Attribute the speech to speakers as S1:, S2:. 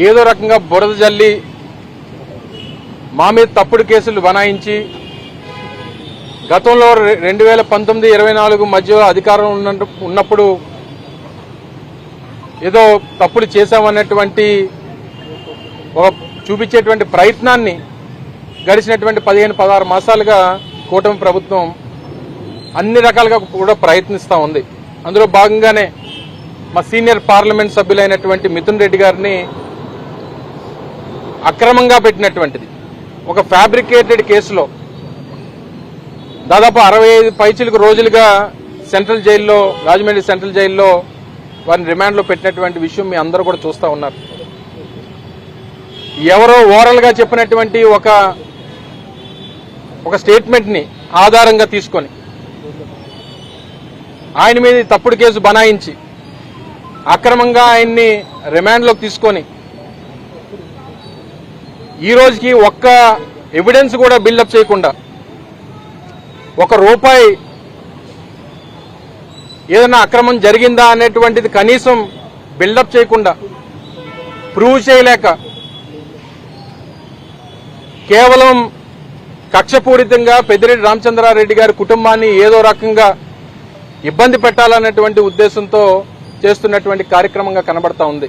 S1: ఏదో రకంగా బురద జల్లి మా మీద తప్పుడు కేసులు బనాయించి గతంలో 2019-24 మధ్య అధికారం ఉన్నప్పుడు ఏదో తప్పులు చేశామన్నటువంటి చూపించేటువంటి ప్రయత్నాన్ని గడిచినటువంటి 15-16 మాసాలుగా కూటమి ప్రభుత్వం అన్ని రకాలుగా కూడా ప్రయత్నిస్తూ ఉంది. అందులో భాగంగానే మా సీనియర్ పార్లమెంట్ సభ్యులైనటువంటి మిథున్ రెడ్డి గారిని అక్రమంగా పెట్టినటువంటిది ఒక ఫ్యాబ్రికేటెడ్ కేసులో దాదాపు 65 పైచిలకు రోజులుగా సెంట్రల్ జైల్లో, రాజమండ్రి సెంట్రల్ జైల్లో వారిని రిమాండ్లో పెట్టినటువంటి విషయం మీ అందరూ కూడా చూస్తూ ఉన్నారు. ఎవరో ఓరల్గా చెప్పినటువంటి ఒక స్టేట్మెంట్ని ఆధారంగా తీసుకొని ఆయన మీద తప్పుడు కేసు బనాయించి అక్రమంగా ఆయన్ని రిమాండ్లోకి తీసుకొని ఈ రోజుకి ఒక్క ఎవిడెన్స్ కూడా బిల్డప్ చేయకుండా ₹1 ఏదైనా అక్రమం జరిగిందా అనేటువంటిది కనీసం బిల్డప్ చేయకుండా ప్రూవ్ చేయలేక కేవలం కక్షపూరితంగా పెద్దిరెడ్డి రామచంద్రారెడ్డి గారి కుటుంబాన్ని ఏదో రకంగా ఇబ్బంది పెట్టాలన్నటువంటి ఉద్దేశంతో చేస్తున్నటువంటి కార్యక్రమంగా కనబడతా ఉంది.